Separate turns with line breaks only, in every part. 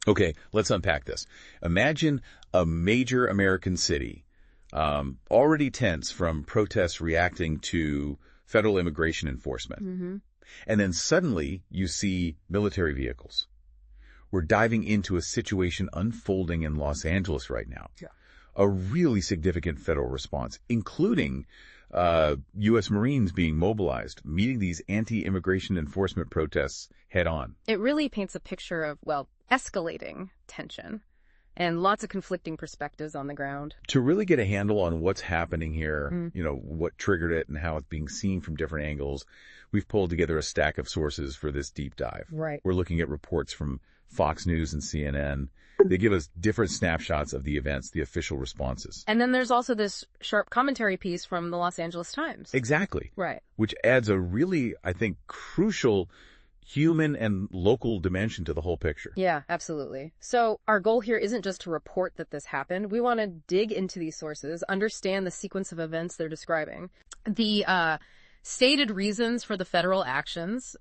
Okay, let's unpack this. Imagine a major American city, already tense from protests reacting to federal immigration enforcement.
Mm-hmm.
And then suddenly you see military vehicles. We're diving into a situation unfolding in Los Angeles right now.
Yeah.
A really significant federal response, including U.S. Marines being mobilized, meeting these anti-immigration enforcement protests head on.
It really paints a picture of, well, escalating tension and lots of conflicting perspectives on the ground.
To really get a handle on what's happening here, what triggered it and how it's being seen from different angles, we've pulled together a stack of sources for this deep dive.
Right.
We're looking at reports from Fox News and CNN. They give us different snapshots of the events, the official responses.
And then there's also this sharp commentary piece from the Los Angeles Times.
Exactly.
Right.
Which adds a really, I think, crucial human and local dimension to the whole picture.
Yeah, absolutely. So our goal here isn't just to report that this happened. We want to dig into these sources, understand the sequence of events they're describing, the stated reasons for the federal actions,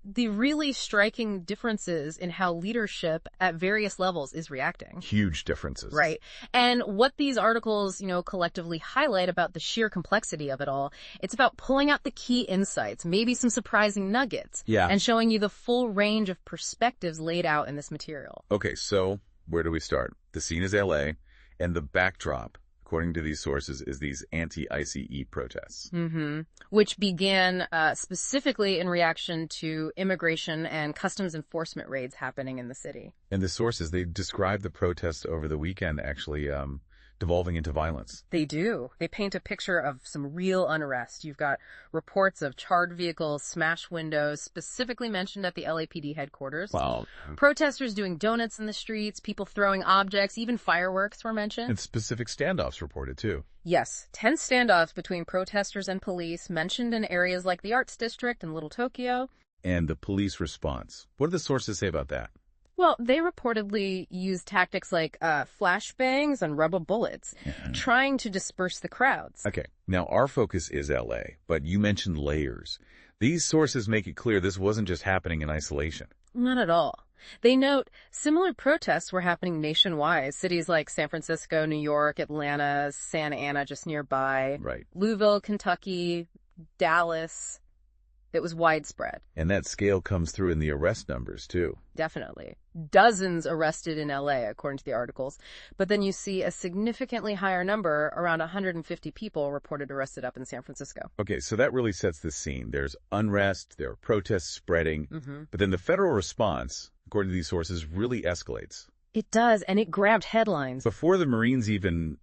the really striking differences in how leadership at various levels is reacting.
Huge differences.
Right. And what these articles, collectively highlight about the sheer complexity of it all, it's about pulling out the key insights, maybe some surprising nuggets, and showing you the full range of perspectives laid out in this material.
Okay, so where do we start? The scene is LA, and the backdrop, according to these sources, is these anti-ICE protests.
Mm-hmm. Which began specifically in reaction to immigration and customs enforcement raids happening in the city.
And the sources, they describe the protests over the weekend actually devolving into violence.
They do. They paint a picture of some real unrest. You've got reports of charred vehicles, smashed windows, specifically mentioned at the LAPD headquarters.
Wow.
Protesters doing donuts in the streets, people throwing objects, even fireworks were mentioned.
And specific standoffs reported, too.
Yes, tense standoffs between protesters and police mentioned in areas like the Arts District and Little Tokyo.
And the police response. What do the sources say about that?
Well, they reportedly used tactics like flashbangs and rubber bullets, trying to disperse the crowds.
Okay, now our focus is LA, but you mentioned layers. These sources make it clear this wasn't just happening in isolation.
Not at all. They note similar protests were happening nationwide. Cities like San Francisco, New York, Atlanta, Santa Ana just nearby.
Right.
Louisville, Kentucky, Dallas. It was widespread.
And that scale comes through in the arrest numbers, too.
Definitely. Dozens arrested in LA, according to the articles. But then you see a significantly higher number, around 150 people reported arrested up in San Francisco.
Okay, so that really sets the scene. There's unrest, there are protests spreading, but then the federal response, according to these sources, really escalates.
It does, and it grabbed headlines.
Before the Marines even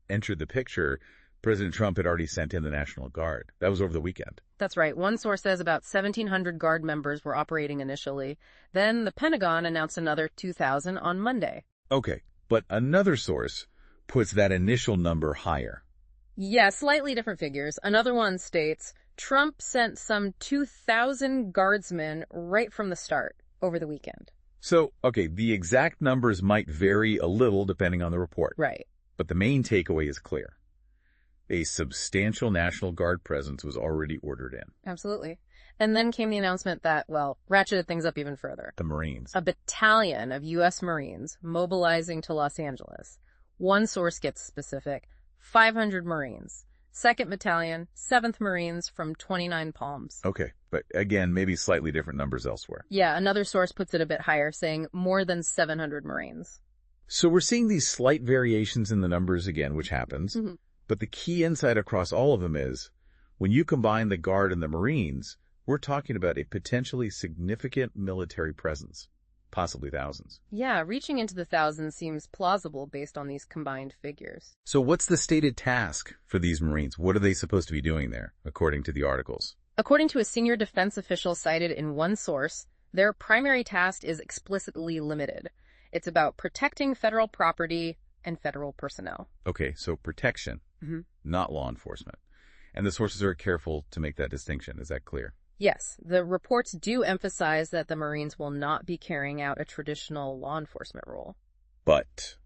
entered the picture, President Trump had already sent in the National Guard. That was over the weekend.
That's right. One source says about 1,700 Guard members were operating initially. Then the Pentagon announced another 2,000 on Monday.
Okay, but another source puts that initial number higher.
Yeah, slightly different figures. Another one states Trump sent some 2,000 Guardsmen right from the start over the weekend.
So, okay, the exact numbers might vary a little depending on the report.
Right.
But the main takeaway is clear. A substantial National Guard presence was already ordered in.
Absolutely. And then came the announcement that, ratcheted things up even further.
The Marines.
A battalion of U.S. Marines mobilizing to Los Angeles. One source gets specific, 500 Marines. Second Battalion, 7th Marines from 29 Palms.
Okay, but again, maybe slightly different numbers elsewhere.
Yeah, another source puts it a bit higher, saying more than 700 Marines.
So we're seeing these slight variations in the numbers again, which happens. But the key insight across all of them is, when you combine the Guard and the Marines, we're talking about a potentially significant military presence, possibly thousands.
Yeah, reaching into the thousands seems plausible based on these combined figures.
So what's the stated task for these Marines? What are they supposed to be doing there, according to the articles?
According to a senior defense official cited in one source, their primary task is explicitly limited. It's about protecting federal property and federal personnel.
Okay, so protection, not law enforcement. And the sources are careful to make that distinction. Is that clear?
Yes, the reports do emphasize that the Marines will not be carrying out a traditional law enforcement role.
But,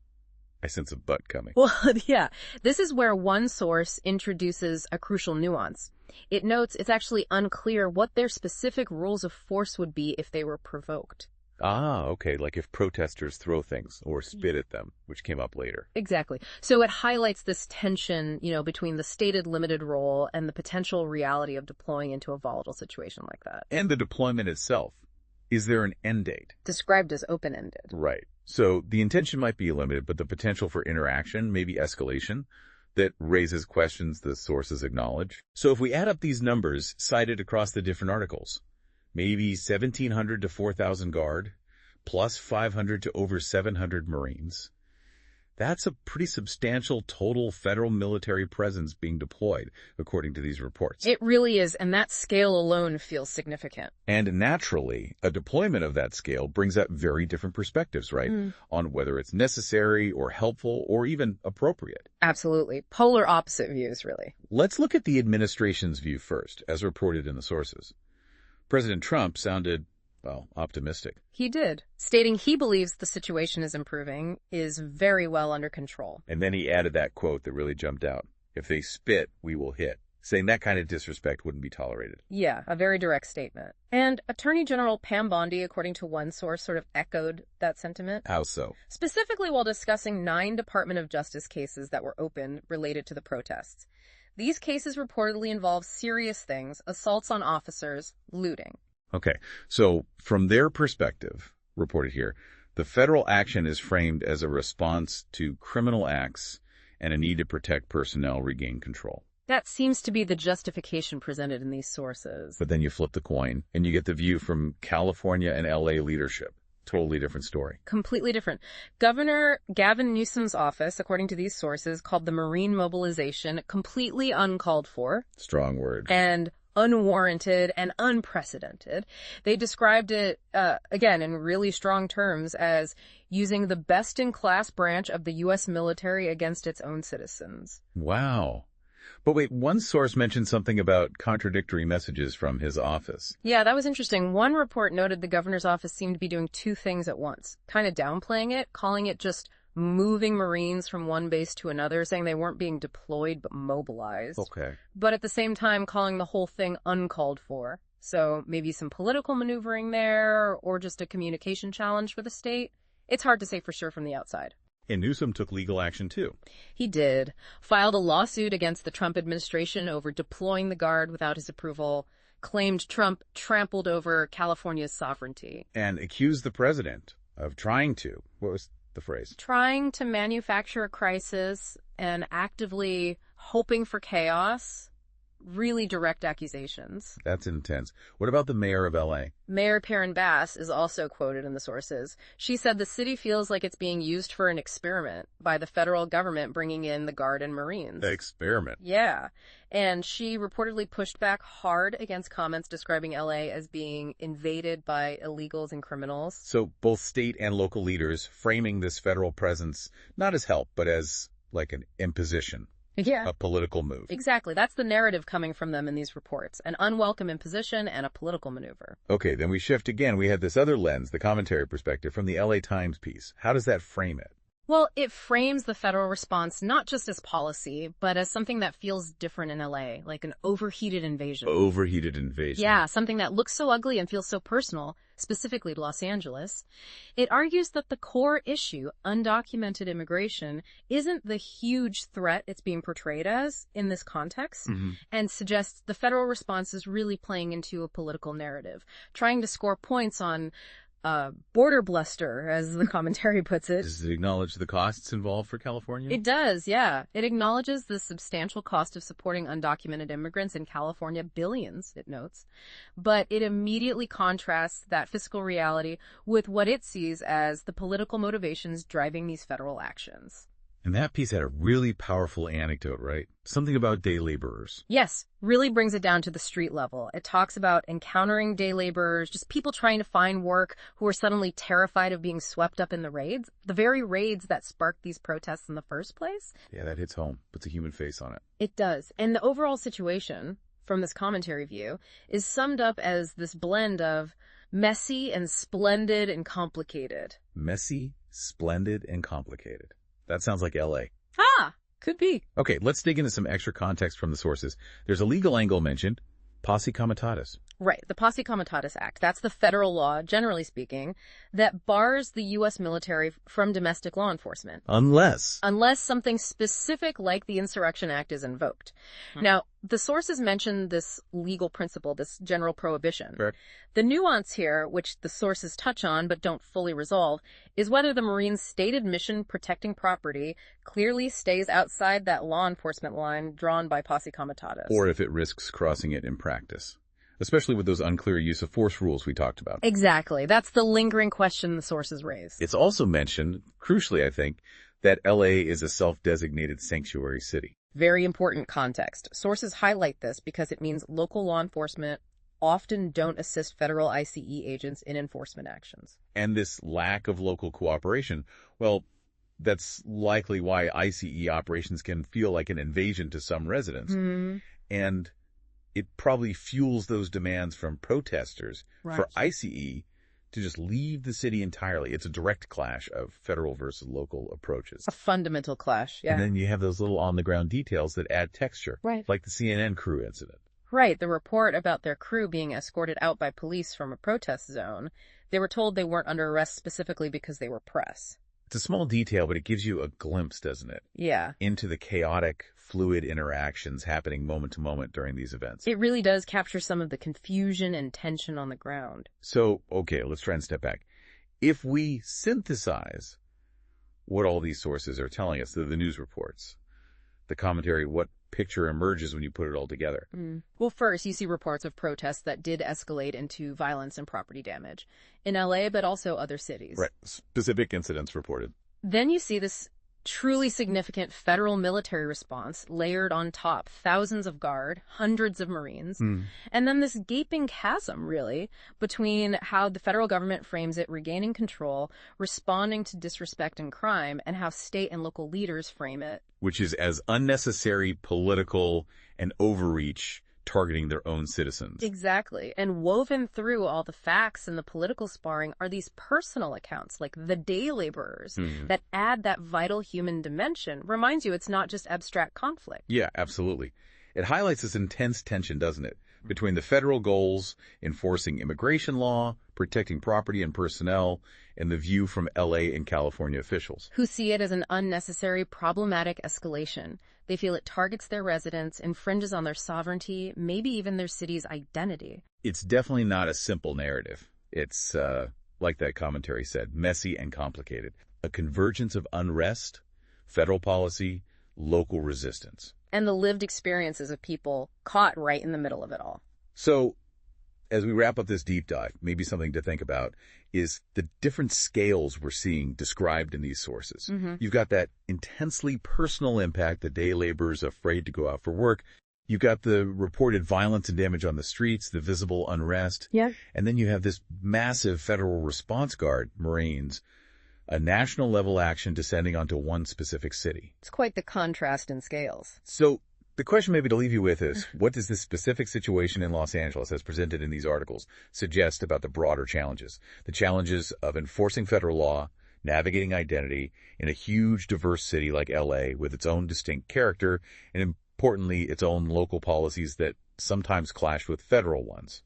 I sense a but coming.
Well, yeah, this is where one source introduces a crucial nuance. It notes it's actually unclear what their specific rules of force would be if they were provoked.
Ah, okay, like if protesters throw things or spit at them, which came up later.
Exactly. So it highlights this tension, between the stated limited role and the potential reality of deploying into a volatile situation like that.
And the deployment itself. Is there an end date?
Described as open-ended.
Right. So the intention might be limited, but the potential for interaction, maybe escalation, that raises questions the sources acknowledge. So if we add up these numbers cited across the different articles, maybe 1,700 to 4,000 Guard, plus 500 to over 700 Marines. That's a pretty substantial total federal military presence being deployed, according to these reports.
It really is, and that scale alone feels significant.
And naturally, a deployment of that scale brings up very different perspectives, right? On whether it's necessary or helpful or even appropriate.
Absolutely. Polar opposite views, really.
Let's look at the administration's view first, as reported in the sources. President Trump sounded, optimistic.
He did, stating he believes the situation is improving, is very well under control.
And then he added that quote that really jumped out. If they spit, we will hit. Saying that kind of disrespect wouldn't be tolerated.
Yeah, a very direct statement. And Attorney General Pam Bondi, according to one source, sort of echoed that sentiment.
How so?
Specifically while discussing 9 Department of Justice cases that were opened related to the protests. These cases reportedly involve serious things, assaults on officers, looting.
Okay, so from their perspective, reported here, the federal action is framed as a response to criminal acts and a need to protect personnel regain control.
That seems to be the justification presented in these sources.
But then you flip the coin and you get the view from California and LA leadership. Totally different story.
Completely different. Governor Gavin Newsom's office, according to these sources, called the Marine mobilization completely uncalled for.
Strong word.
And unwarranted and unprecedented. They described it, again, in really strong terms as using the best-in-class branch of the U.S. military against its own citizens.
Wow. But wait, one source mentioned something about contradictory messages from his office.
Yeah, that was interesting. One report noted the governor's office seemed to be doing 2 things at once, kind of downplaying it, calling it just moving Marines from one base to another, saying they weren't being deployed but mobilized.
Okay.
But at the same time calling the whole thing uncalled for. So maybe some political maneuvering there or just a communication challenge for the state. It's hard to say for sure from the outside.
And Newsom took legal action too.
He did. Filed a lawsuit against the Trump administration over deploying the Guard without his approval, claimed Trump trampled over California's sovereignty.
And accused the president of trying to, what was the phrase?
Trying to manufacture a crisis and actively hoping for chaos. Really direct accusations.
That's intense. What about the mayor of L.A.?
Mayor Karen Bass is also quoted in the sources. She said the city feels like it's being used for an experiment by the federal government bringing in the Guard and Marines.
Experiment?
Yeah. And she reportedly pushed back hard against comments describing L.A. as being invaded by illegals and criminals.
So both state and local leaders framing this federal presence not as help, but as like an imposition.
Yeah.
A political move.
Exactly. That's the narrative coming from them in these reports. An unwelcome imposition and a political maneuver.
Okay, then we shift again. We had this other lens, the commentary perspective from the LA Times piece. How does that frame it?
Well, it frames the federal response not just as policy, but as something that feels different in LA, like an overheated invasion.
Overheated invasion.
Yeah, something that looks so ugly and feels so personal, specifically Los Angeles. It argues that the core issue, undocumented immigration, isn't the huge threat it's being portrayed as in this context, and suggests the federal response is really playing into a political narrative, trying to score points on border bluster, as the commentary puts it.
Does it acknowledge the costs involved for California?
It does, yeah. It acknowledges the substantial cost of supporting undocumented immigrants in California, billions, it notes. But it immediately contrasts that fiscal reality with what it sees as the political motivations driving these federal actions.
And that piece had a really powerful anecdote, right? Something about day laborers.
Yes, really brings it down to the street level. It talks about encountering day laborers, just people trying to find work who are suddenly terrified of being swept up in the raids. The very raids that sparked these protests in the first place.
Yeah, that hits home. Puts a human face on it.
It does. And the overall situation, from this commentary view, is summed up as this blend of messy and splendid and complicated.
Messy, splendid, and complicated. That sounds like L.A.
Ah, could be.
Okay, let's dig into some extra context from the sources. There's a legal angle mentioned, Posse Comitatus.
Right, the Posse Comitatus Act. That's the federal law, generally speaking, that bars the U.S. military from domestic law enforcement.
Unless
Something specific like the Insurrection Act is invoked. Now, the sources mention this legal principle, this general prohibition.
Correct.
The nuance here, which the sources touch on but don't fully resolve, is whether the Marines' stated mission protecting property clearly stays outside that law enforcement line drawn by Posse Comitatus.
or if it risks crossing it in practice, especially with those unclear use of force rules we talked about.
Exactly. That's the lingering question the sources raise.
It's also mentioned, crucially I think, that LA is a self-designated sanctuary city.
Very important context. Sources highlight this because it means local law enforcement often don't assist federal ICE agents in enforcement actions.
And this lack of local cooperation, well, that's likely why ICE operations can feel like an invasion to some residents. And it probably fuels those demands from protesters for ICE to just leave the city entirely. It's a direct clash of federal versus local approaches.
A fundamental clash, yeah.
And then you have those little on-the-ground details that add texture,
Right.
like the CNN crew incident.
Right, the report about their crew being escorted out by police from a protest zone. They were told they weren't under arrest specifically because they were press.
It's a small detail, but it gives you a glimpse, doesn't it?
Yeah.
Into the chaotic, fluid interactions happening moment to moment during these events.
It really does capture some of the confusion and tension on the ground.
So, okay, let's try and step back. If we synthesize what all these sources are telling us, the news reports, the commentary, what picture emerges when you put it all together?
Well, first, you see reports of protests that did escalate into violence and property damage in LA, but also other cities.
Right. Specific incidents reported.
Then you see this truly significant federal military response layered on top, thousands of guard, hundreds of Marines, and then this gaping chasm, really, between how the federal government frames it regaining control, responding to disrespect and crime, and how state and local leaders frame it.
Which is as unnecessary, political, and overreach targeting their own citizens.
Exactly. And woven through all the facts and the political sparring are these personal accounts, like the day laborers, that add that vital human dimension. Reminds you it's not just abstract conflict.
Yeah, absolutely. It highlights this intense tension, doesn't it, between the federal goals, enforcing immigration law, protecting property and personnel, and the view from LA and California officials,
who see it as an unnecessary, problematic escalation. They feel it targets their residents, infringes on their sovereignty, maybe even their city's identity.
It's definitely not a simple narrative. It's, like that commentary said, messy and complicated. A convergence of unrest, federal policy, local resistance.
And the lived experiences of people caught right in the middle of it all.
So, as we wrap up this deep dive, maybe something to think about is the different scales we're seeing described in these sources. You've got that intensely personal impact, the day laborers afraid to go out for work. You've got the reported violence and damage on the streets, the visible unrest.
Yeah.
And then you have this massive federal response guard, Marines, a national level action descending onto one specific city.
It's quite the contrast in scales.
So the question maybe to leave you with is, what does this specific situation in Los Angeles, as presented in these articles, suggest about the broader challenges? The challenges of enforcing federal law, navigating identity in a huge, diverse city like LA with its own distinct character, and importantly, its own local policies that sometimes clash with federal ones.